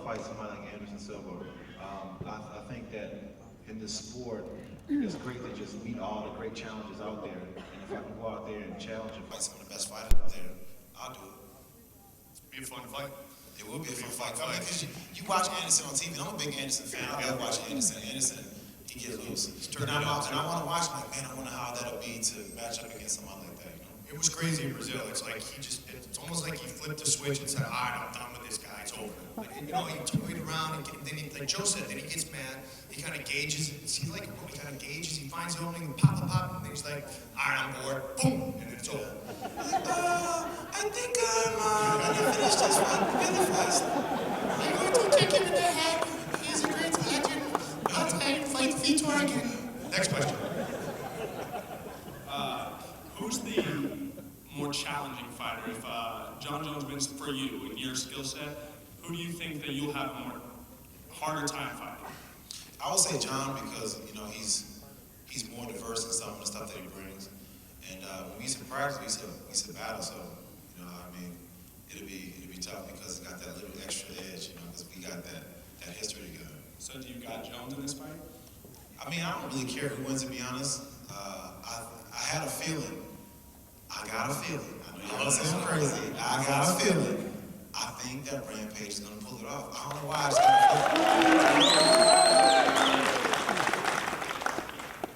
fight somebody like Anderson Silva. I think that in this sport, it's great to just meet all the great challenges out there. And if I can go out there and challenge and fight some of the best fighters out there, I'll do it. Be a fun fight. It will be a fun fight. I mean, because you watch Anderson on TV. I'm a big Anderson fan. I love watching Anderson. Anderson, he gets loose. And I want to watch, like, man, I wonder how that'll be to match up against somebody like that. You know? It was crazy in Brazil. It's like it's almost like he flipped the switch and said, all right, I'm done with this guy. It's over. Like, you know, he took it around, and then he, like Joe said, then he gets mad. He kind of gauges it. See, like, he kind of gauges. He finds the opening, pop, and then he's like, all right, I'm bored. Boom, and then it's over. I think I'm gonna finish this one really fast. I'm going to kick him in the head. He's a great legend. I'll try and fight Vitor again. Next question. Who's the more challenging fighter? If John Jones wins for you in your skill set, who do you think that you'll have a harder time fighting? I would say John because he's more diverse in some of the stuff that he brings, and when we used to practice, we used to battle. So I mean, it'll be tough because he got that little extra edge, because we got that history together. So do you got Jones in this fight? I mean, I don't really care who wins, to be honest. I had a feeling. I got a feeling. I know y'all sound crazy. I got a feeling. I think that Rampage is going to pull it off. I don't know why. I just got a feeling.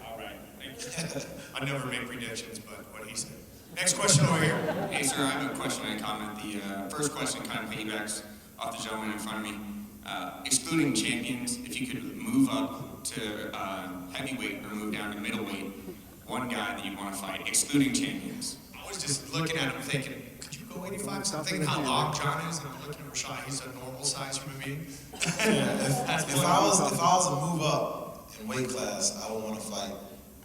All right. Thank you. I never make predictions, but what he said. Next question over here. Hey, sir, I have a question and a comment. The first question kind of piggybacks off the gentleman in front of me. Excluding champions, if you could move up to heavyweight or move down to middleweight, one guy that you want to fight, excluding champions. I was just looking at him thinking, could you go 85? So I'm thinking how long John is, and I'm looking at Rashad, he's a normal sized human being. If I was to move up in weight class, I would want to fight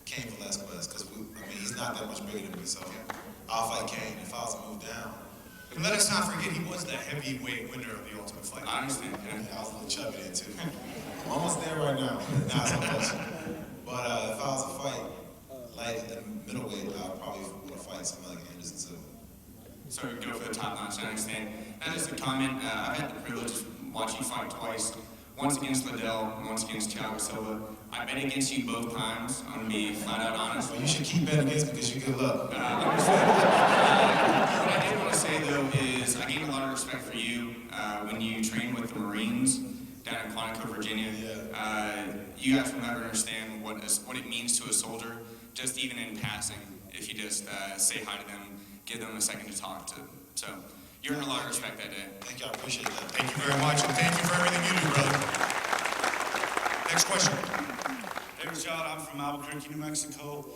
Cain Velasquez because he's not that much bigger than me, so I'll fight Cain. If I was to move down. And let us not forget, he was the heavyweight winner of the Ultimate Fighter. I understand. I was a little chubby there too. I'm almost there right now. Not so much. But if I was to fight light middleweight, I'd probably want to fight somebody like Anderson Silva. So you go for the top notch, I understand. That is a comment. I've had the privilege of watching you fight twice. Once against Liddell, once against Thiago Silva. I bet against you both times. I'm going to be flat out honest. Well, you should keep betting against me because you're good luck. What I did want to say, though, is I gained a lot of respect for you when you trained with the Marines down in Quantico, Virginia. You guys will never understand what it means to a soldier, just even in passing, if you just say hi to them, give them a second to talk to. So you earned a lot of respect that day. Thank you, I appreciate that. Thank you very much, and thank you for everything you do, brother. Next question. Hey, Rashad, I'm from Albuquerque, New Mexico.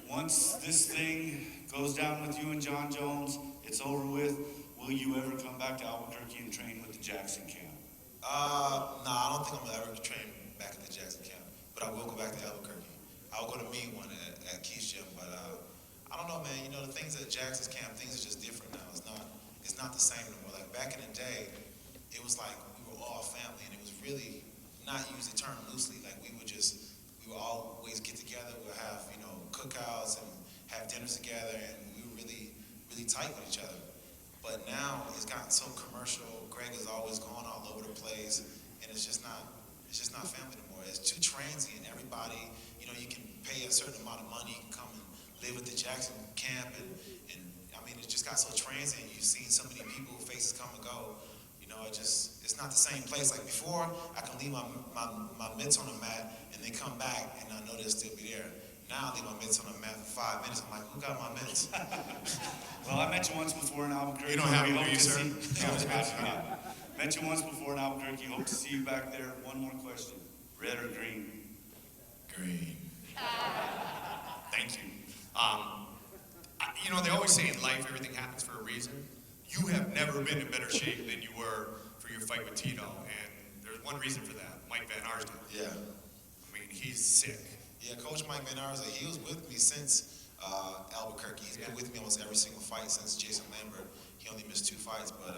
Once this thing goes down with you and John Jones, it's over with. Will you ever come back to Albuquerque and train with the Jackson camp? No, I don't think I'm gonna ever train back at the Jackson camp, but I will go back to Albuquerque. I'll go to meet one at Keith's gym, but I don't know, man. The things at Jackson's camp, things are just different now. It's not the same no more. Like back in the day, it was like we were all family, and it was really not used the term loosely. Like we would always get together. We would have cookouts and have dinners together, and we were really, really tight with each other. But now it's gotten so commercial. Greg is always going all over the place, and it's just not family anymore. It's too transient. Everybody, you can pay a certain amount of money, you can come and live at the Jackson camp, and it just got so transient. You've seen so many people, faces come and go. It's not the same place. Like before, I can leave my mitts on the mat, and they come back, and I know they'll still be there. Now I leave my mitts on the mat for 5 minutes. I'm like, who got my mitts? Well, I met you once before in Albuquerque. You don't have to, do you, sir? Met you once before in Albuquerque. Hope to see you back there. One more question. Red or green? Green. Thank you. They always say in life everything happens for a reason. You have never been in better shape than you were for your fight with Tito, and there's one reason for that. Mike Van Arsdale. Yeah. He's sick. Yeah, Coach Mike Van Arsdale, he was with me since Albuquerque. He's been with me almost every single fight since Jason Lambert. He only missed 2 fights, but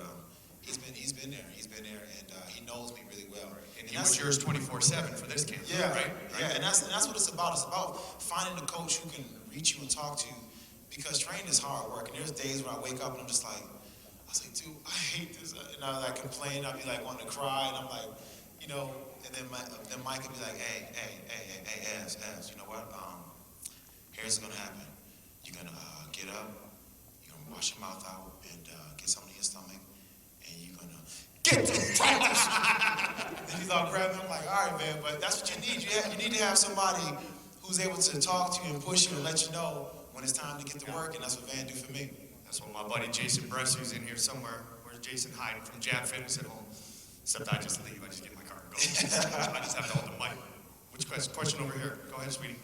he's been there. He's been there, and he knows me really well. And he was yours 24/7 for this camp. Yeah, right. Yeah, and that's what it's about. It's about finding a coach who can reach you and talk to you, because training is hard work. And there's days where I wake up and I'm just like, I was like, dude, I hate this. And I would like complain. I'd be like wanting to cry, and I'm like, you know. And then Mike would be like, hey, Az, you know what? Here's what's gonna happen. You're gonna get up. You're gonna wash your mouth out and get something in your stomach, and you're gonna get to practice. And he's all grabbing. I'm like, all right, man, but that's what you need. You need to have somebody who's able to talk to you and push you and let you know when it's time to get to work, and that's what Van do for me. That's what my buddy Jason Bress, who's in here somewhere. Where's Jason hiding from Jab Fitness at home? Except I just leave. I just get in my car and go. I just have to hold the mic. Which question over here? Go ahead, sweetie.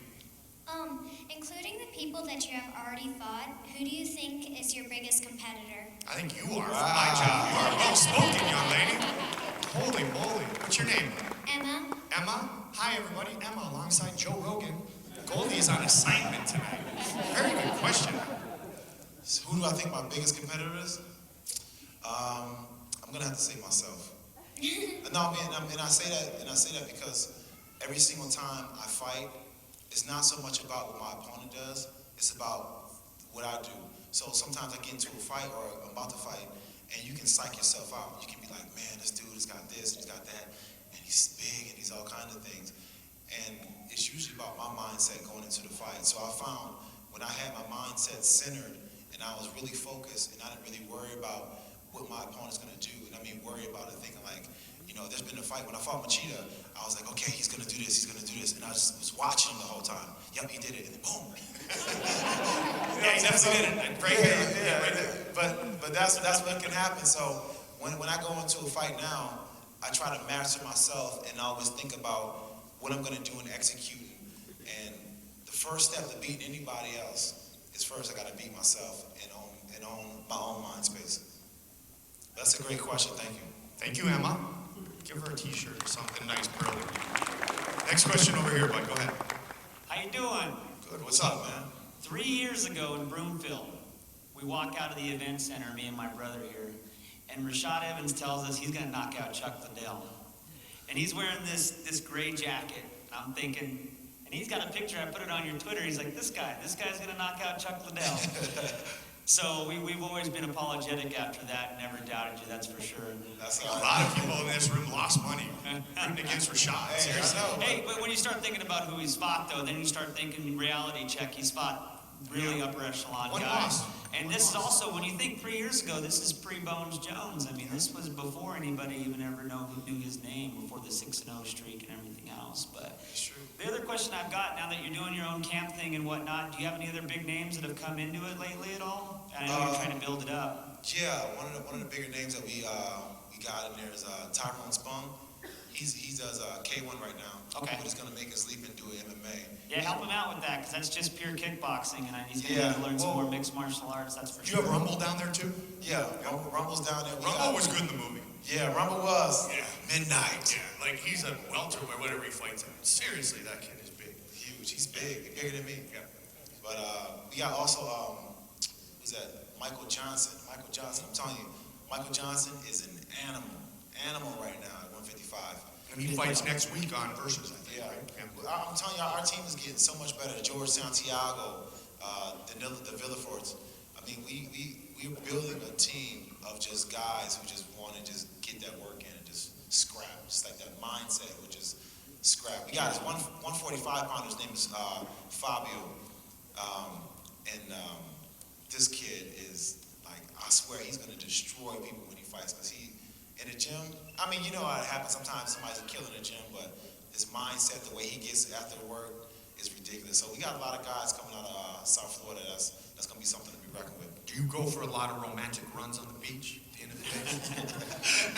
Including the people that you have already fought, who do you think is your biggest competitor? I think you are for my job. You are well spoken, young lady. Holy moly. What's your name? Emma. Emma? Hi, everybody. Emma, alongside Joe Rogan. Goldie is on assignment tonight. Very good question. So who do I think my biggest competitor is? I'm gonna have to say myself. No, and I say that because every single time I fight, it's not so much about what my opponent does, it's about what I do. So sometimes I get into a fight or I'm about to fight, and you can psych yourself out. You can be like, man, this dude has got this, he's got that, and he's big, and he's all kinds of things. And it's usually about my mindset going into the fight. So I found when I had my mindset centered, and I was really focused, and I didn't really worry about what my opponent's gonna do, and I mean worry about it, thinking like, you know, there's been a fight. When I fought H.E.A.T, I was like, okay, he's gonna do this, and I just was watching him the whole time. Yep, he did it, and then boom. Yeah, he definitely did it. Right here. Right there. But that's what can happen. So when I go into a fight now, I try to master myself and always think about what I'm gonna do in executing. And the first step to beating anybody else is first I gotta beat myself and own my own mind space. That's a great question, thank you. Thank you, Emma. Give her a t-shirt or something nice, pearly. Next question over here, bud. Go ahead. How you doing? Good. What's up, man? 3 years ago in Broomfield, we walk out of the event center, me and my brother here, and Rashad Evans tells us he's going to knock out Chuck Liddell. And he's wearing this gray jacket. And I'm thinking, and he's got a picture, I put it on your Twitter, he's like, this guy's going to knock out Chuck Liddell. So we've always been apologetic after that, never doubted you, that's for sure. That's A lot of people in this room lost money rooting against Rashad. Hey, Seriously. I know. Hey, but when you start thinking about who he's fought, though, then you start thinking reality check. He's fought really upper echelon One guys. loss. And this is also, when you think 3 years ago, this is pre-Bones Jones. I mean, this was before anybody even ever knew his name, before the 6-0 streak and everything else. But It's true. the other question I've got, now that you're doing your own camp thing and whatnot, do you have any other big names that have come into it lately at all? I know you're trying to build it up. Yeah, one of the bigger names that we got in there is Tyrone Spung. He does K1 right now. Okay. But he's gonna make his leap into MMA. Yeah, help him out with that, because that's just pure kickboxing, and he's going to Yeah, need to learn some well- more mixed martial arts, that's for Do you sure. have Rumble down there too? Yeah, Rumble's down there. Rumble was good in the movie. Yeah, Rumble was. Yeah. Midnight. Yeah, like he's a welterweight, whatever he fights at. Seriously, that kid is big. Huge. He's big. Bigger than me. Yeah. But we got also who's that? Michael Johnson. Michael Johnson. I'm telling you, Michael Johnson is an animal right now at 155. And he fights next week on Versus, I think. Yeah. Right? I'm telling you, our team is getting so much better. George Santiago, the Villaforts. I mean, we're building a team of just guys who just want to just get that work in and just scrap. Just like that mindset, which is scrap. We got this 145 pounder. His name is Fabio, and this kid is like, I swear he's gonna destroy people when he fights, because he in the gym. I mean, you know how it happens. Sometimes somebody's a killer in the gym, but his mindset, the way he gets after the work, is ridiculous. So we got a lot of guys coming out of South Florida. That's gonna be something to be reckoned with. Do you go for a lot of romantic runs on the beach at the end of the day?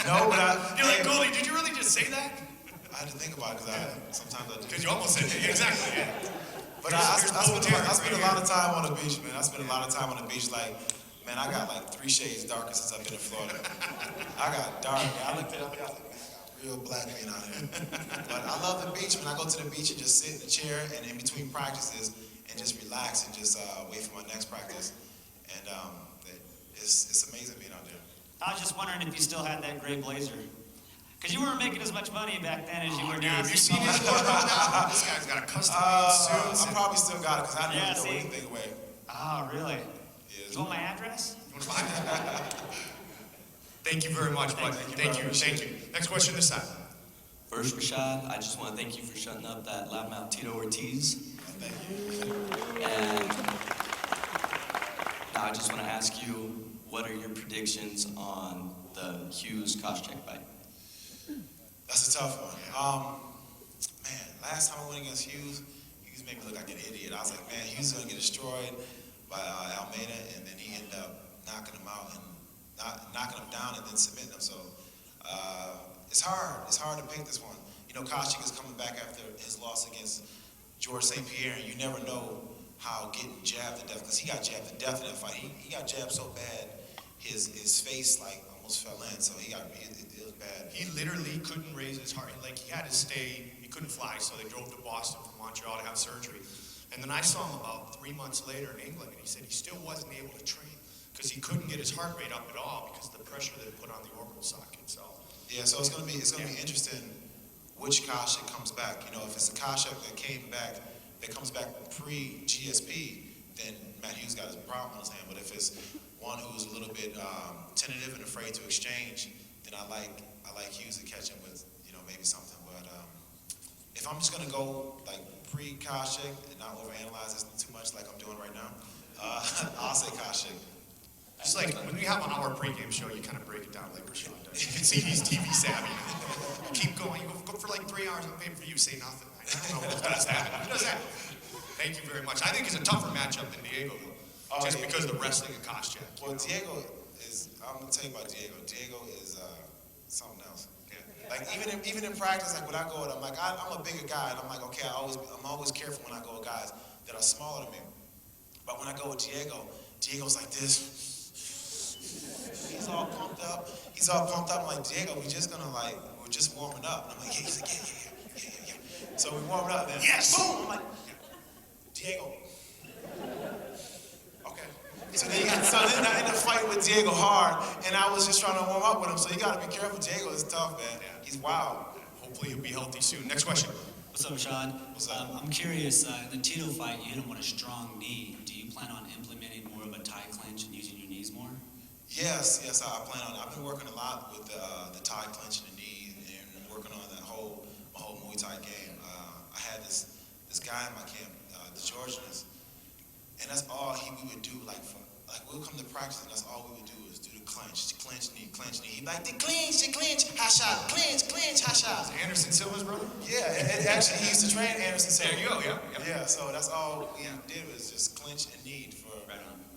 No, but You're like, Goldie, did you really just say that? I had to think about it, because sometimes I do. Because you almost said it. Exactly, yeah. But I spend a lot of time on the beach, man. I spend a lot of time on the beach. Like, man, I got like 3 shades darker since I've been in Florida. I got dark. I looked it up. I was like, man, I got real black being out here. But I love the beach. When I go to the beach and just sit in the chair and in between practices and just relax and just wait for my next practice. And it's amazing being out there. I was just wondering if you still had that gray blazer. Because you weren't making as much money back then as you were now. Have you seen his wardrobe now? This guy's got a custom-made suit. I probably still got it, because I Yeah, never throw see? anything away. Oh, really? Yeah, You want my address? You want to buy that? Thank you very much, bud. Thank you. Next question this side. First, Rashad, I just want to thank you for shutting up that loudmouth Tito Ortiz. Thank you. And now I just want to ask you, what are your predictions on the Hughes-Koscheck fight? That's a tough one. Man, last time I went against Hughes made me look like an idiot. I was like, man, Hughes is going to get destroyed by Almeida, and then he ended up knocking him out and knocking him down and then submitting him. So it's hard. It's hard to pick this one. You know, Koscheck is coming back after his loss against George St. Pierre, and you never know how getting jabbed to death, because he got jabbed to death in that fight. He got jabbed so bad, his face like almost fell in. So it was bad. He literally couldn't raise his heart. Like, he had to stay. He couldn't fly, so they drove to Boston from Montreal to have surgery. And then I saw him about 3 months later in England, and he said he still wasn't able to train because he couldn't get his heart rate up at all because of the pressure that it put on the orbital socket. So yeah, so it's gonna be interesting which Koscheck comes back. You know, if it's a Koscheck that comes back pre-GSP, then Matt Hughes got his problem on his hand. But if it's one who's a little bit tentative and afraid to exchange, then I like Hughes to catch him with, you know, maybe something. But if I'm just gonna go like pre-Koscheck and not overanalyze this too much like I'm doing right now, I'll say Koscheck. it's like when we have on our pregame show, you kind of break it down like Rashad does. You can see he's TV savvy. Keep going. You go for like 3 hours. I'm paying for you. Say nothing. I don't know who does that. Who does that? Thank you very much. I think it's a tougher matchup than Diego, though, just because of the wrestling of Koscheck. Well, Diego is. I'm gonna tell you about Diego. Diego is something else. Yeah. Like even in practice, like when I go, I'm like I'm a bigger guy, and I'm like, okay, I'm always careful when I go with guys that are smaller than me. But when I go with Diego's like this. He's all pumped up. I'm like, Diego, we're just warming up. And I'm like, yeah. He's like, yeah. So we warmed up, then Yes! boom. I'm like, Diego. Okay. So then I ended up fighting with Diego hard, and I was just trying to warm up with him. So you got to be careful. Diego is tough, man. Yeah. He's wild. Hopefully he'll be healthy soon. Next question. What's up, Rashad? What's up? I'm curious, in the Tito fight, you hit him with a strong knee. Do you plan on implementing more of a tie clinch and using your knees more? Yes, I plan on. I've been working a lot with the tie clinch and the knee, and working on my whole Muay Thai game. I had this guy in my camp, the Georgians, and that's all we would do. Like we would come to practice, and that's all we would do is do the clinch knee. He'd be like, the clinch, high shot, clinch, high shot. Anderson Silva's brother? Yeah, actually, he used to train Anderson Silva. There you go, yeah. Yeah, so that's all we did was just clinch and knee for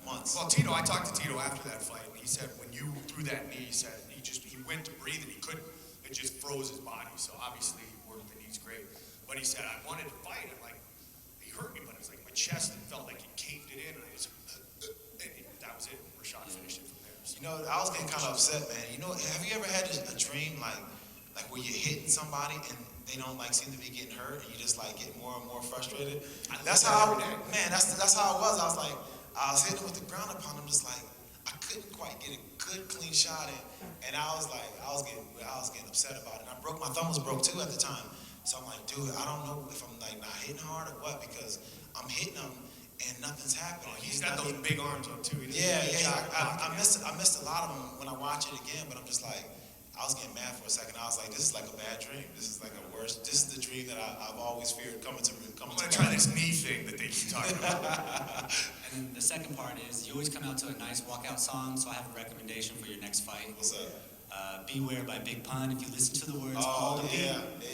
months. Well, Tito, I talked to Tito after that fight, and he said when you threw that knee, he said he went to breathe and he couldn't. It just froze his body. So obviously he worked the knees great. But he said, I wanted to fight him. Like, he hurt me, but it was like my chest, it felt like he caved it in, and I just, and that was it. Rashad finished it from there. So. You know, I was getting kind of upset, man. You know, have you ever had a dream like where you're hitting somebody and they don't like seem to be getting hurt, and you just like get more and more frustrated? That's how that's how it was. I was hitting with the ground upon him, just like I couldn't quite get a good clean shot in, and I was getting upset about it. And my thumb was broke too at the time. So I'm like, dude, I don't know if I'm like not hitting hard or what, because I'm hitting him and nothing's happening. He's got those big arms up too. Yeah. I missed a lot of them when I watch it again, but I'm just like, I was getting mad for a second. I was like, this is like a bad dream. This is like a worse. This is the dream that I've always feared coming to. I'm gonna try this knee thing that they keep talking about. And then the second part is, you always come out to a nice walkout song, so I have a recommendation for your next fight. What's up? Beware by Big Pun. If you listen to the words, Oh, follow the beat.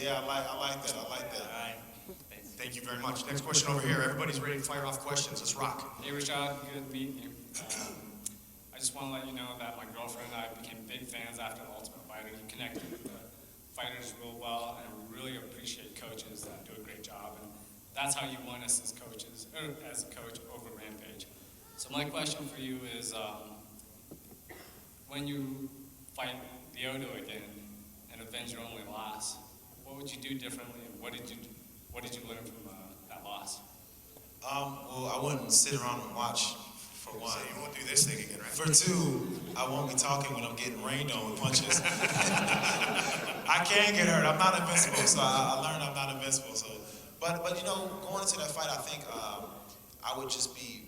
yeah, I like that. All right. Thank you very much. Next question over here. Everybody's ready to fire off questions. Let's rock. Hey Rashad, good meeting you. I just want to let you know that my girlfriend and I became big fans after the Ultimate Fighter. You connected with the fighters real well, and I really appreciate coaches that do a great job. And that's how you won us as coaches, or as a coach over Rampage. So my question for you is, when you fight the Odo again and avenge your only loss, what would you do differently, and what did you learn from that loss? Well, I wouldn't sit around and watch, for one. So you won't do this thing again, right? For two, I won't be talking when I'm getting rained on with punches. I can get hurt. I'm not invincible, so I learned I'm not invincible. So, but you know, going into that fight, I think I would just be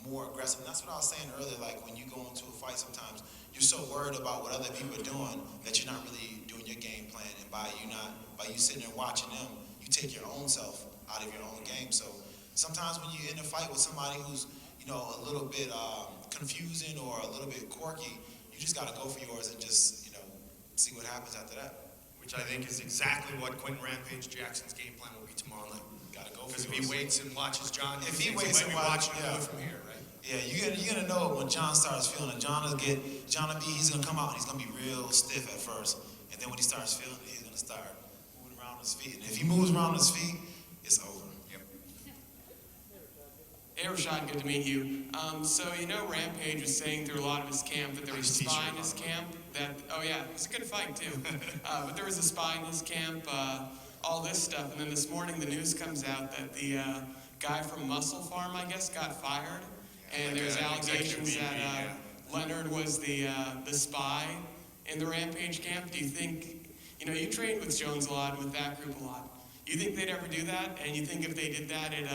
more aggressive. And that's what I was saying earlier. Like when you go into a fight, sometimes you're so worried about what other people are doing that you're not really doing your game plan. And by you sitting there watching them, you take your own self out of your own game. So sometimes when you're in a fight with somebody who's, a little bit confusing or a little bit quirky, you just got to go for yours and just, see what happens after that. Which I think is exactly what Quinton Rampage Jackson's game plan will be tomorrow night. Got to go for Because if yours. he waits and watches John, If he waits and watching watches, him from here, right? Yeah, you're gonna know it when John starts feeling it. He's gonna come out and he's gonna be real stiff at first. And then when he starts feeling it, he's gonna start moving around on his feet. And if he moves around on his feet, it's over. Yep. Hey Rashad, good to meet you. So Rampage was saying through a lot of his camp that there was a spy in his camp. It's a good fight too. But there was a spy in his camp, all this stuff. And then this morning the news comes out that the guy from Muscle Farm, I guess, got fired. And there's allegations that Leonard was the spy in the Rampage camp. Do you think, you trained with Jones a lot, with that group a lot. You think they'd ever do that? And you think if they did that, it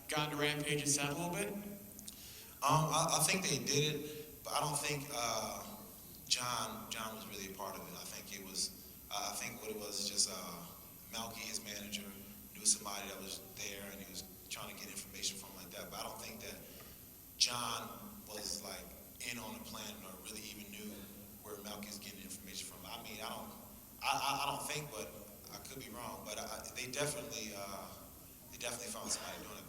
got into Rampage's head a little bit? I think they did it, but I don't think John was really a part of it. I think what it was is just Melky, his manager, knew somebody that was there and he was trying to get information from like that. But I don't think that John was like in on the plan or really even knew where Melky's getting information from. I mean, I don't think, but I could be wrong. But they definitely found somebody doing it.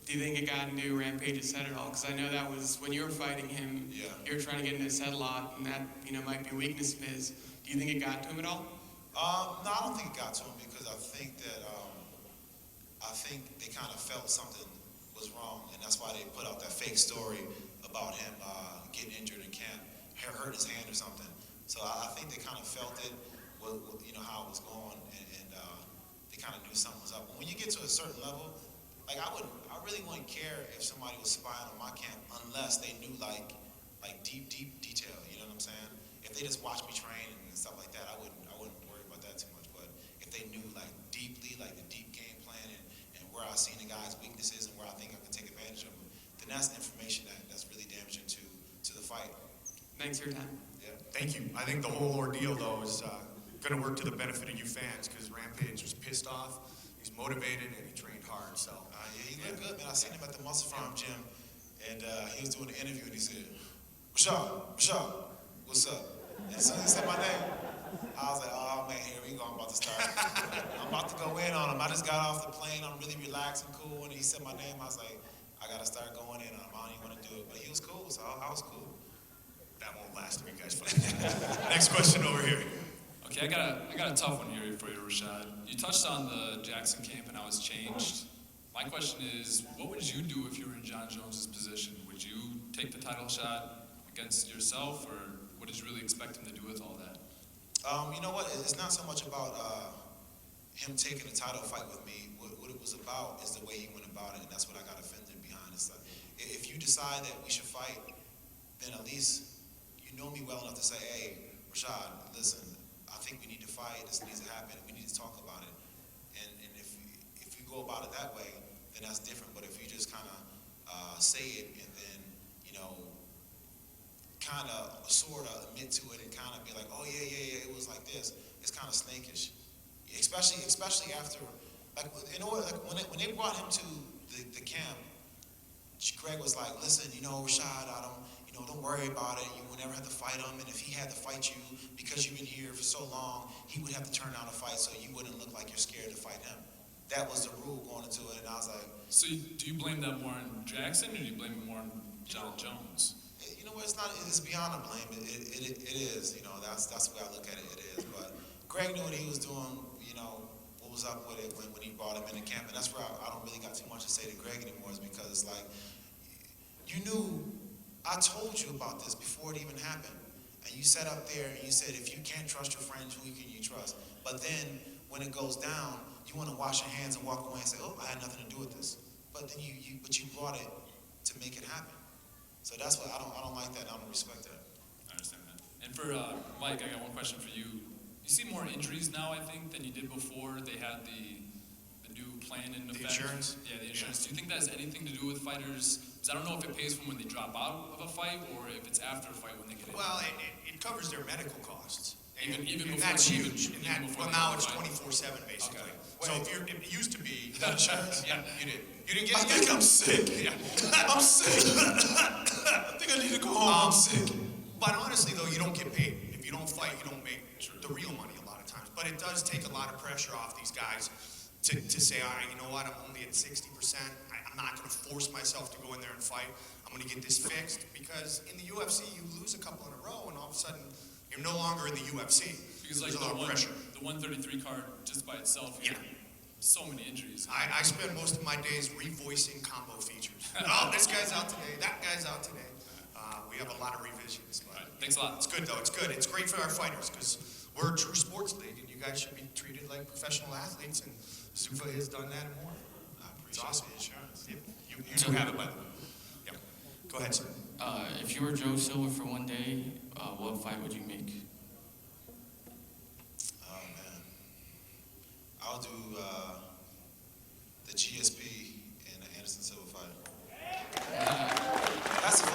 Do you think it got into Rampage's head at all? Because I know that was when you were fighting him, you were trying to get in his head a lot, and that might be a weakness of his. Do you think it got to him at all? No, I don't think it got to him because I think they kind of felt something was wrong, and that's why they put out that fake story about him getting injured in camp, hurt his hand or something. So I think they kind of felt it, how it was going, and they kind of knew something was up. But when you get to a certain level, like I really wouldn't care if somebody was spying on my camp unless they knew like deep detail. You know what I'm saying? If they just watched me train and stuff like that, I wouldn't worry about that too much. But if they knew like deeply, like the deep game plan and where I seen the guy's weaknesses and where I think I can take advantage of them, then that's information that's really damaging to the fight. Thanks for your time. Yeah. Thank you. I think the whole ordeal, though, is going to work to the benefit of you fans because Rampage was pissed off, he's motivated, and he trained hard. So he looked good, man. I seen him at the Muscle Farm gym, and he was doing an interview, and he said, Rashad, what's up? And so he said my name. I was like, oh, man, here we go. I'm about to start. I'm about to go in on him. I just got off the plane. I'm really relaxed and cool. And he said my name. I was like, I got to start going in on him. I don't even want to do it. But he was cool, so I was cool. that won't last if you guys fight. Next question over here. Okay, I got a tough one here for you, Rashad. You touched on the Jackson camp and how it's changed. My question is, what would you do if you were in John Jones's position? Would you take the title shot against yourself, or what did you really expect him to do with all that? You know what? It's not so much about him taking the title fight with me. What it was about is the way he went about it, and that's what I got offended behind. It's like, if you decide that we should fight, then at least you know me well enough to say, hey, Rashad, listen, I think we need to fight. This needs to happen. We need to talk about it. And if you go about it that way, then that's different. But if you just kind of say it and then, kind of sort of admit to it and kind of be like, oh yeah, it was like this. It's kind of snakish, especially after, like when they brought him to the camp, Greg was like, listen, Rashad, don't worry about it. You would never have to fight him, and if he had to fight you because you've been here for so long, he would have to turn down a fight so you wouldn't look like you're scared to fight him. That was the rule going into it, and I was like. So do you blame that more on Jackson, or do you blame it more on John Jones? You know what? It's beyond a blame. It is. That's the way I look at it. It is. But Greg knew what he was doing. What was up with it when he brought him into camp, and that's where I don't really got too much to say to Greg anymore. Is because it's like you knew. I told you about this before it even happened, and you sat up there and you said, if you can't trust your friends, who can you trust? But then when it goes down, you want to wash your hands and walk away and say, oh, I had nothing to do with this. But then you brought it to make it happen. So that's what I don't like that. I don't respect that. I understand that. And for Mike, I got one question for you. You see more injuries now, I think, than you did before. They had the new plan in effect. The insurance? Yeah, the insurance. Do you think that has anything to do with fighters because I don't know if it pays for when they drop out of a fight or if it's after a fight when they get in. Well, it covers their medical costs. Even And before that's they huge. even And that, before well, they now go it's fight. 24/7 basically. Okay. So it used to be. Insurance? Yeah, you did. You didn't get. I think I'm sick. Yeah. I'm sick. I think I need to go home. I'm sick. But honestly, though, you don't get paid. If you don't fight, you don't make the real money a lot of times. But it does take a lot of pressure off these guys to say, all right, you know what, I'm only at 60%. I'm not going to force myself to go in there and fight. I'm going to get this fixed. Because in the UFC, you lose a couple in a row, and all of a sudden, you're no longer in the UFC. Because like There's a lot of pressure. the 133 card just by itself, you Yeah. have so many injuries. I spend most of my days revoicing combo features. Oh, this guy's out today. That guy's out today. We have a lot of revisions. But Thanks a lot. it's good, though. It's good. It's great for our fighters because we're a true sports league, and you guys should be treated like professional athletes, and Zuffa has done that and more. It's awesome. Insurance. Yep. You do have it, by the way. Yep. Go ahead, sir. If you were Joe Silva for one day, what fight would you make? Oh man, I'll do the GSP and the Anderson Silva fight. That's a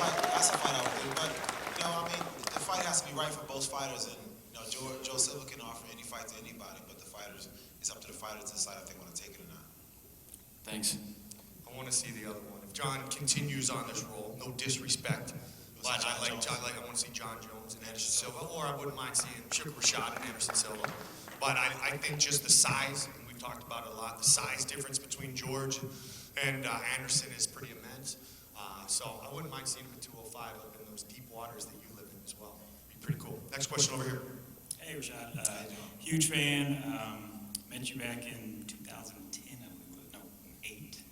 fight I would do. But you know, I mean, the fight has to be right for both fighters. And you know, Joe Silva can offer any fight to anybody, but it's up to the fighters to decide if they want to take it or not. Thanks. I want to see the other one. If John continues on this role, no disrespect, but I want to see John Jones and Anderson Silva, or I wouldn't mind seeing Rashad and Anderson Silva. But I think just the size, and we've talked about it a lot, the size difference between George and Anderson is pretty immense. So I wouldn't mind seeing him at 205 up in those deep waters that you live in as well. Be pretty cool. Next question over here. Hey, Rashad. Huge fan. Met you back in 2010, I believe it was. No, 8.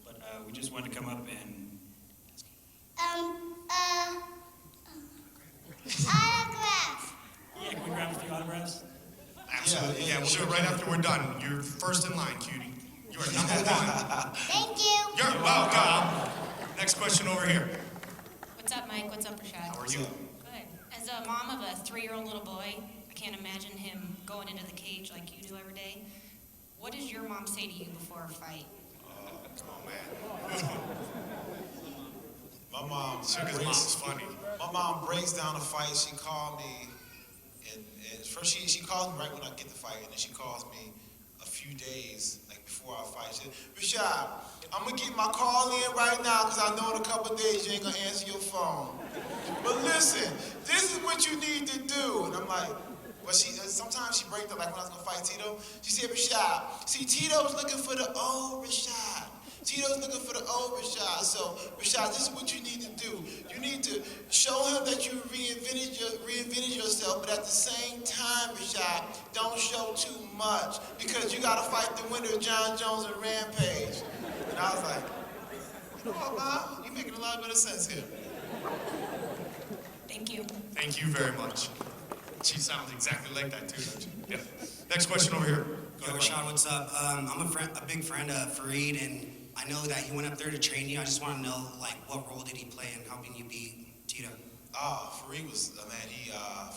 But we just wanted to come up and... Autograph. Yeah, can we grab a few autographs? Absolutely. Yeah, we'll do it right after we're done. You're first in line, cutie. You are number one. Thank you. You're welcome. Next question over here. What's up, Mike? What's up, Rashad? How are you? Good. As a mom of a 3-year-old little boy, I can't imagine him going into the cage like you do every day. What does your mom say to you before a fight? Oh, man. My mom, Sugar's mom's funny. My mom breaks down a fight. She called me, and first she calls me right when I get the fight, and then she calls me a few days like before our fight. She said, Rashad, I'm gonna get my call in right now because I know in a couple of days you ain't gonna answer your phone. But listen, this is what you need to do. And I'm like, but sometimes she breaks up, like when I was gonna fight Tito, she said, Rashad, see, Tito's looking for the old Rashad. Tito's looking for the old Rashad. So, Rashad, this is what you need to do. You need to show him that you reinvented yourself, but at the same time, Rashad, don't show too much because you gotta fight the winner of John Jones and Rampage. And I was like, you know what, Mom? You're making a lot better sense here. Thank you. Thank you very much. She sounds exactly like that, too, don't you? Yeah. Next question over here. Yo, Rashad, what's up? I'm a big friend of Fareed, and I know that he went up there to train you. I just want to know, like, what role did he play in helping you beat Tito? Fareed was,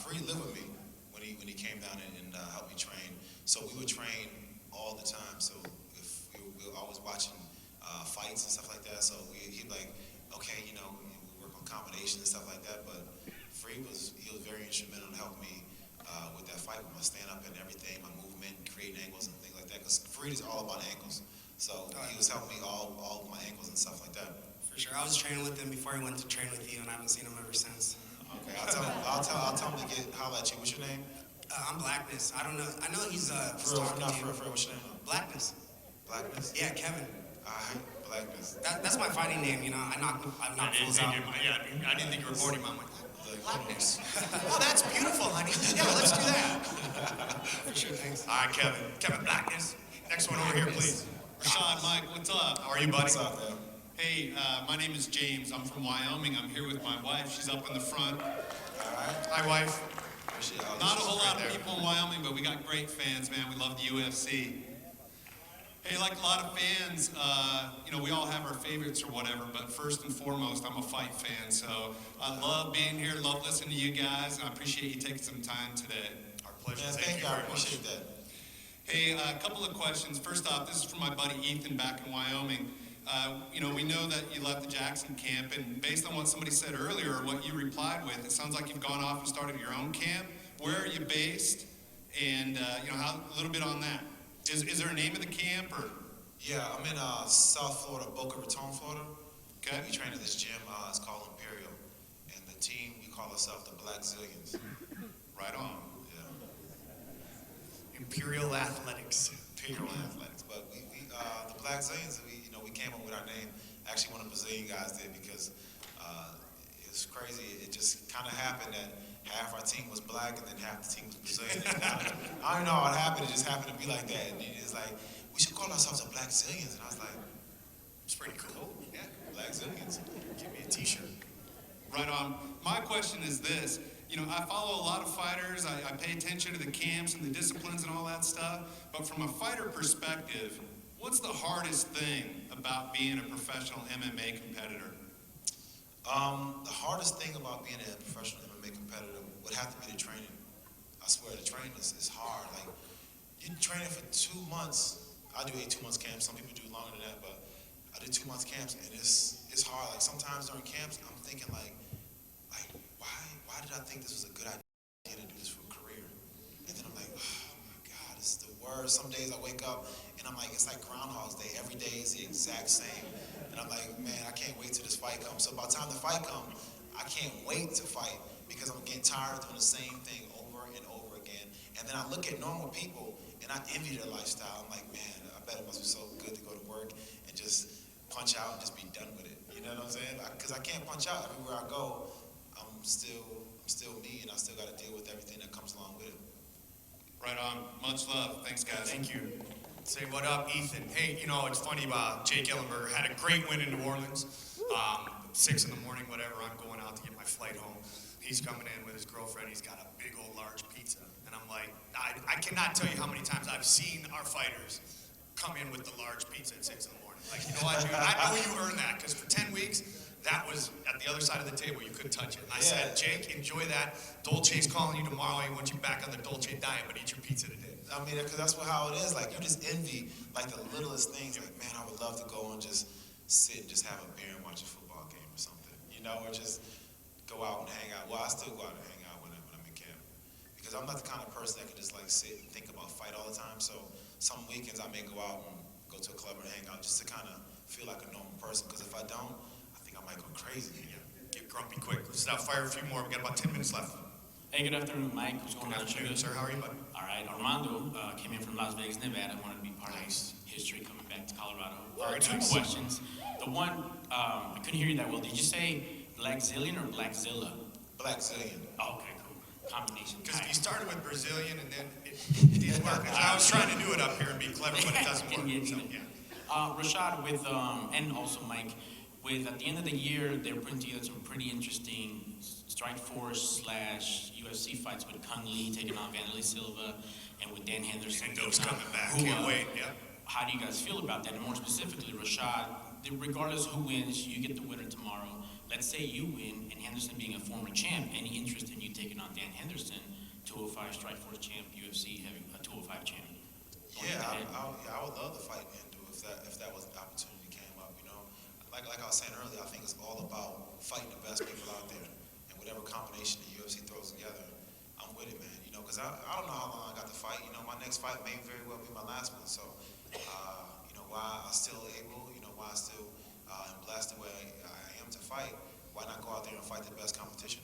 Fareed lived with me when he came down and helped me train. So we would train all the time. So if we were always watching fights and stuff like that. So he'd like, okay, you know, we work on combinations and stuff like that. But Fareed was very instrumental in helping me with that fight, with my stand-up and everything, my movement, creating angles and things like that. Because Fareed is all about angles. So he was helping me all of my ankles and stuff like that. For sure. I was training with him before he went to train with you, and I haven't seen him ever since. Okay, I'll tell him to holler at you. What's your name? I'm Blackness. I don't know. I know he's For real, what's your name? Blackness. Blackness? Yeah, Kevin. Blackness. That's my fighting name, you know. I knock fools out. Yeah, I didn't think you were boarding mom. Blackness. Oh, that's beautiful, honey. Yeah, let's do that. For sure, thanks. All right, Kevin Blackness. Next one over here, please. Rashad, Mike, what's up? How are you, buddy? What's up, man? Hey, my name is James. I'm from Wyoming. I'm here with my wife. She's up in the front. All right. Hi, wife. Not a whole lot of people in Wyoming, but we got great fans, man. We love the UFC. Hey, like a lot of fans, we all have our favorites or whatever, but first and foremost, I'm a fight fan. So I love being here, love listening to you guys, and I appreciate you taking some time today. Our pleasure. Man, thank you. I appreciate that. Hey, a couple of questions. First off, this is from my buddy Ethan back in Wyoming. You know, we know that you left the Jackson camp, and based on what somebody said earlier, or what you replied with, it sounds like you've gone off and started your own camp. Where are you based? And, you know, a little bit on that. Is there a name of the camp, or? Yeah, I'm in South Florida, Boca Raton, Florida. Okay. We train at this gym. It's called Imperial. And the team, we call ourselves the Blackzilians. Right on. Yeah. Imperial Athletics. Imperial Athletics. But the Blackzilians, we came up with our name. Actually, one of the Brazilian guys did, because it's crazy. It just kind of happened that half our team was black and then half the team was Brazilian. I don't know how it happened. It just happened to be like that. And it's like, we should call ourselves the Blackzilians. And I was like, It's pretty cool. yeah, Blackzilians. Give me a t-shirt. Right on. My question is this. You know, I follow a lot of fighters. I pay attention to the camps and the disciplines and all that stuff. But from a fighter perspective, what's the hardest thing about being a professional MMA competitor? The hardest thing about being a professional MMA competitor would have to be the training. I swear, the training is hard. Like, you're training for 2 months. I do 2 months camps. Some people do longer than that, but I did 2 months camps, and it's hard. Like, sometimes during camps, I'm thinking like, why did I think this was a good idea to do this for a career? And then I'm like, oh my God, this is the worst. Some days I wake up and I'm like, it's like Groundhog's Day. Every day is the exact same. And I'm like, man, I can't wait till this fight comes. So by the time the fight comes, I can't wait to fight, because I'm getting tired of doing the same thing over and over again. And then I look at normal people and I envy their lifestyle. I'm like, man, I bet it must be so good to go to work and just punch out and just be done with it. You know what I'm saying? Because I can't punch out. Everywhere I go, I'm still me, and I still got to deal with everything that comes along with it. Right on. Much love. Thanks, guys. Thank you. Say what up, Ethan. Hey, you know, it's funny about Jake Ellenberger. Had a great win in New Orleans. 6 in the morning, whatever, I'm going out to get my flight home. He's coming in with his girlfriend. He's got a big old large pizza. And I'm like, I cannot tell you how many times I've seen our fighters come in with the large pizza at 6 in the morning. Like, you know what, dude? I know you earned that, because for 10 weeks, that was at the other side of the table. You couldn't touch it. And I said, Jake, enjoy that. Dolce's calling you tomorrow. He wants you back on the Dolce diet, but eat your pizza today. I mean, because that's how it is. Like, you just envy, like, the littlest things. Like, man, I would love to go and just sit and just have a beer and watch a football game or something, you know, or just go out and hang out. Well, I still go out and hang out when I'm in camp, because I'm not the kind of person that can just, like, sit and think about fight all the time. So some weekends I may go out and go to a club and hang out just to kind of feel like a normal person, because if I don't, I think I might go crazy. Yeah. Get grumpy quick. Let's now fire a few more. We got about 10 minutes left. Hey, good afternoon, Mike. What's going Good on? afternoon, sir. How are you, buddy? All right, Armando came in from Las Vegas, Nevada. Wanted to be part of history coming back to Colorado. Two questions. The one, I couldn't hear you that well. Did you say Blackzilian or Blackzilla? Blackzilian. Oh, okay, cool. Combination. Because you started with Brazilian, and then it didn't work. I was trying to do it up here and be clever, but it doesn't work. So, yeah. Rashad, with and also Mike, with at the end of the year, they're putting together some pretty interesting Strikeforce / UFC fights with Kung Lee taking on Vanderlei Silva, and with Dan Henderson. And those coming back. Can't wait. Yeah. How do you guys feel about that? And more specifically, Rashad, regardless who wins, you get the winner tomorrow. Let's say you win, and Henderson being a former champ, any interest in you taking on Dan Henderson, 205 Strikeforce champ, UFC heavy, 205 champ? Yeah, I would love to fight Endo if that was the opportunity came up. You know, like I was saying earlier, I think it's all about fighting the best people out there, and whatever combination the UFC throws together, I'm with it, man. You know, because I don't know how long I got to fight. You know, my next fight may very well be my last one. So, you know, why I'm still able, you know, why I still am blessed the way I am to fight. Why not go out there and fight the best competition?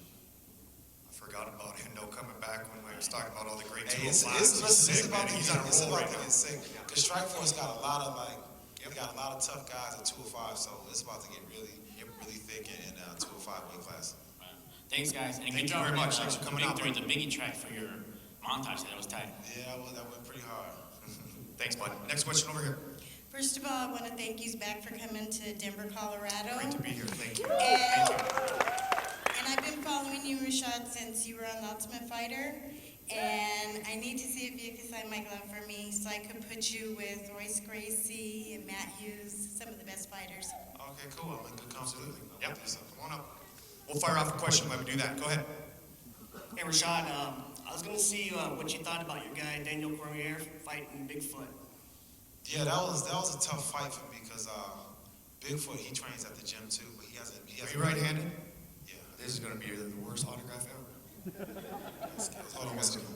I forgot about Hendo coming back when I was talking about all the great It's about to get sick. Because Strikeforce got a lot of got a lot of tough guys at 205, so it's about to get really thick in 205 weight class. Thanks, guys. And Thank you very much. Thanks for coming out. During the biggie track for your montage, that was tight. Yeah, that went pretty hard. Thanks, bud. Next question over here. First of all, I want to thank you back for coming to Denver, Colorado. Great to be here. Thank you. And I've been following you, Rashad, since you were on The Ultimate Fighter. And I need to see if you can sign my glove for me so I could put you with Royce Gracie and Matt Hughes, some of the best fighters. Okay, cool. I'm in good company. Yep. Come on up. We'll fire off a question while we do that. Go ahead. Hey, Rashad, I was going to see what you thought about your guy, Daniel Cormier, fighting Bigfoot. Yeah, that was a tough fight for me because Bigfoot, he trains at the gym too, but he hasn't. Are you right-handed? Yeah. This is going to be the worst autograph ever. Hold on one second.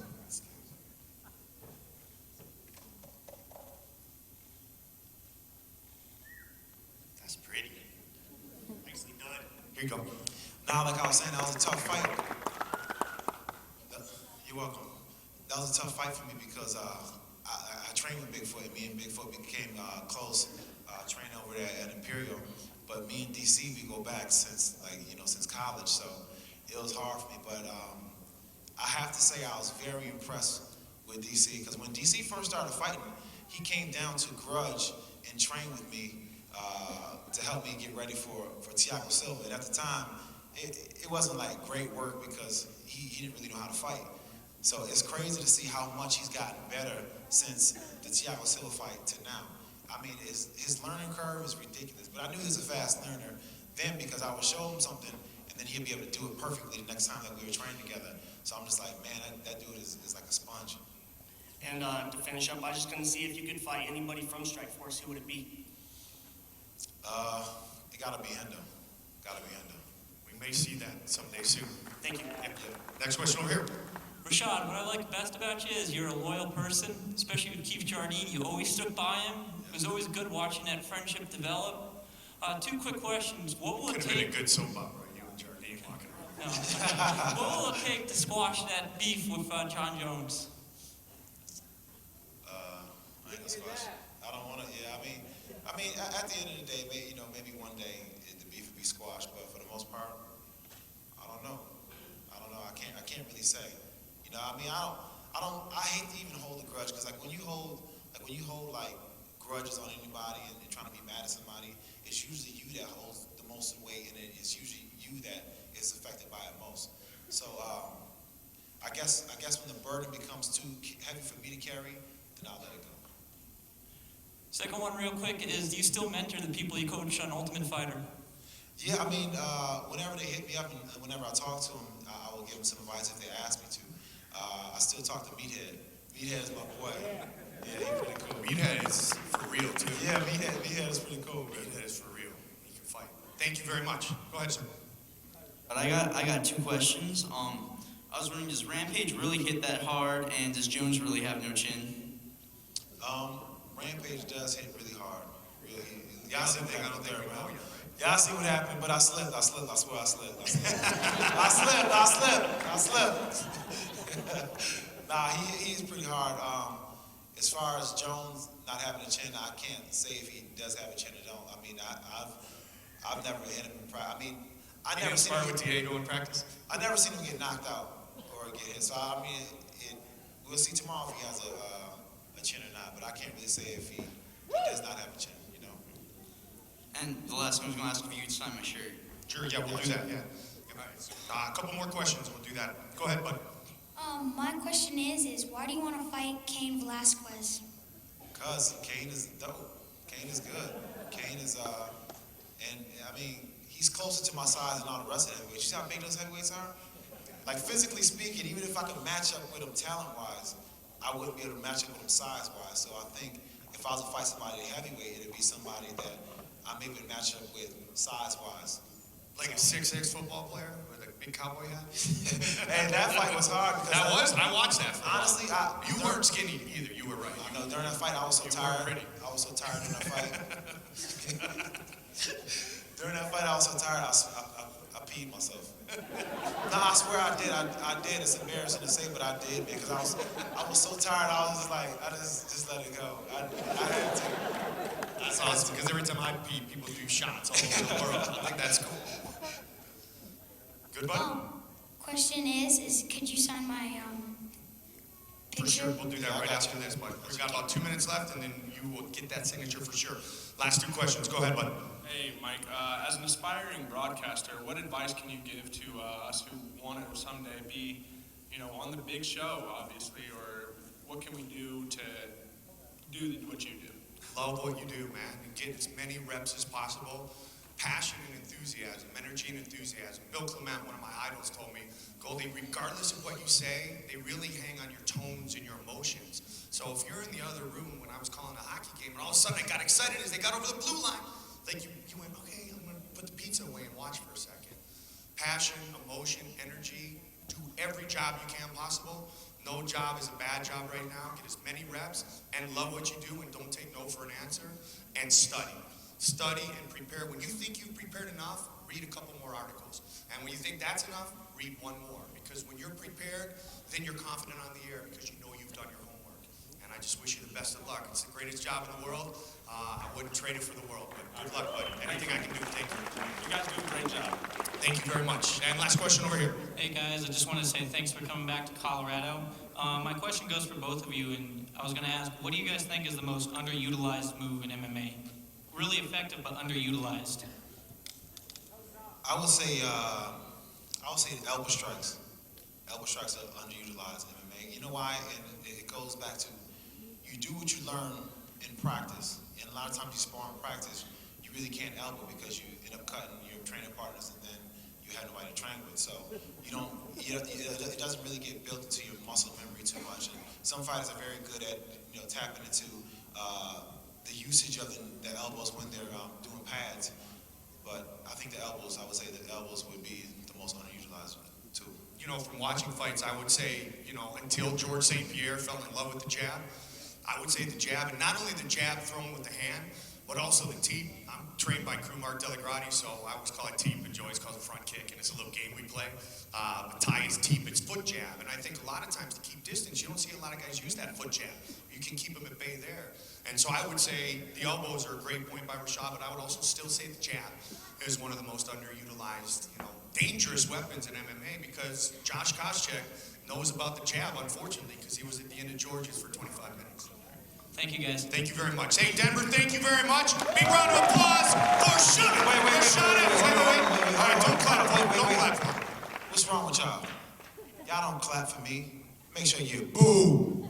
That's pretty. Nicely done. Here you go. Now, like I was saying, that was a tough fight. You're welcome. That was a tough fight for me because I trained with Bigfoot, and me and Bigfoot became close, training over there at Imperial. But me and DC, we go back since college, so it was hard for me. But I have to say I was very impressed with DC because when DC first started fighting, he came down to Grudge and trained with me to help me get ready for Thiago Silva. And at the time, it wasn't like great work because he didn't really know how to fight. So it's crazy to see how much he's gotten better since the Thiago Silva fight to now. I mean, his learning curve is ridiculous. But I knew he was a fast learner then because I would show him something and then he'd be able to do it perfectly the next time that we were training together. So I'm just like, man, that dude is like a sponge. And to finish up, I was just going to see if you could fight anybody from Strikeforce, who would it be? It gotta be Hendo. Gotta be Hendo. We may see that someday soon. Thank you. Yeah. Next question over here. Rashad, what I like best about you is you're a loyal person, especially with Keith Jardine. You always stood by him. It was always good watching that friendship develop. 2 quick questions. What will it Could have take? been a good soap opera, you and Jardine walking around. No. What will it take to squash that beef with John Jones? I ain't gonna squash it. I don't want to. Yeah, I mean, at the end of the day, maybe one day the beef will be squashed, but for the most part, I don't know. I can't really say. I hate to even hold a grudge because when you hold like grudges on anybody and you're trying to be mad at somebody, it's usually you that holds the most weight, and it's usually you that is affected by it most. So I guess when the burden becomes too heavy for me to carry, then I'll let it go. Second one real quick is, do you still mentor the people you coach on Ultimate Fighter? Yeah, I mean, whenever they hit me up and whenever I talk to them, I will give them some advice if they ask me to. I still talk to Meathead. Meathead is my boy. Yeah, he's pretty cool. Meathead is for real, too. Yeah, Meathead is pretty cool, man. Meathead is for real. He can fight. Thank you very much. Go ahead, sir. But I got 2 questions. I was wondering, does Rampage really hit that hard, and does Jones really have no chin? Rampage does hit really hard. Really. Y'all see what happened there, man. Y'all see what happened, but I slipped. I swear I slipped. I slipped. Nah, he's pretty hard. As far as Jones not having a chin, I can't say if he does have a chin or don't. I mean, I've never hit him in practice. I mean, I never seen him with Diego in practice. I never seen him get knocked out or get hit. So I mean, we'll see tomorrow if he has a chin or not. But I can't really say if he does not have a chin. And the last one I was going to ask if you could sign my shirt. Sure, yeah, we'll do that, yeah. A couple more questions, we'll do that. Go ahead, bud. My question is why do you want to fight Cain Velasquez? Because Cain is dope. Cain is good. Cain is, and I mean, he's closer to my size than all the rest of the heavyweights. You see how big those heavyweights are? Like, physically speaking, even if I could match up with him talent-wise, I wouldn't be able to match up with him size-wise. So I think if I was to fight somebody at heavyweight, it'd be somebody that I'm able to match up with size-wise. Like a 6'6" football player with a big cowboy hat? And that fight was hard. I watched that fight. Honestly, you weren't skinny either, you were right. I know, during that fight, I was so tired. I was so tired during that fight. During that fight, I was so tired, I peed myself. No, I swear I did. I did. It's embarrassing to say, but I did because I was so tired. I was just like, I just let it go. I had to. That's awesome, because every time I pee, people do shots all over the world. I think that's cool. Good, bud? Question is could you sign my picture? For sure, we'll do that right after this, bud. We've got about 2 minutes left, and then you will get that signature for sure. Last 2 questions. Go ahead, bud. Hey, Mike, as an aspiring broadcaster, what advice can you give to us who want to someday be, on the big show, obviously, or what can we do to do what you do? Love what you do, man, and get as many reps as possible. Passion and enthusiasm, energy and enthusiasm. Bill Clement, one of my idols, told me, Goldie, regardless of what you say, they really hang on your tones and your emotions. So if you're in the other room when I was calling a hockey game, and all of a sudden I got excited as they got over the blue line, Like you went, okay, I'm gonna put the pizza away and watch for a second. Passion, emotion, energy, do every job you can possible. No job is a bad job right now. Get as many reps and love what you do and don't take no for an answer. And study. Study and prepare. When you think you've prepared enough, read a couple more articles. And when you think that's enough, read one more. Because when you're prepared, then you're confident on the air because you know you've done your homework. And I just wish you the best of luck. It's the greatest job in the world. I wouldn't trade it for the world, but good luck, bud. Anything I can do, thank you. You guys do a great job. Thank you very much. And last question over here. Hey guys, I just want to say thanks for coming back to Colorado. My question goes for both of you, and I was going to ask, what do you guys think is the most underutilized move in MMA? Really effective, but underutilized. I would say elbow strikes. Elbow strikes are underutilized in MMA. You know why? And it goes back to you do what you learn in practice. And a lot of times you spar in practice, you really can't elbow because you end up cutting your training partners and then you have nobody to train with. So it doesn't really get built into your muscle memory too much. And some fighters are very good at tapping into the usage of the elbows when they're doing pads. But I think I would say the elbows would be the most underutilized too. From watching fights, I would say, until George St. Pierre fell in love with the jab, I would say the jab, and not only the jab thrown with the hand, but also the teep. I'm trained by Crew Mark Delegrati, so I always call it teep, and Joe always calls it front kick, and it's a little game we play. But Thai is teep, it's foot jab, and I think a lot of times to keep distance, you don't see a lot of guys use that foot jab. You can keep them at bay there. And so I would say the elbows are a great point by Rashad, but I would also still say the jab is one of the most underutilized, dangerous weapons in MMA because Josh Koscheck knows about the jab, unfortunately, because he was at the end of George's for 25 minutes. Thank you, guys. Thank you very much. Hey, Denver, thank you very much. Big round of applause for Rashad. Wait. All right, don't clap. Don't clap. What's wrong with y'all? Y'all don't clap for me. Make sure you boo.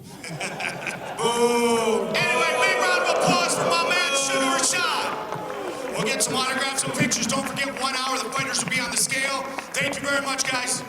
Boo. Anyway, big round of applause for my man, Sugar Rashad. We'll get some autographs and pictures. Don't forget 1 hour. The fighters will be on the scale. Thank you very much, guys.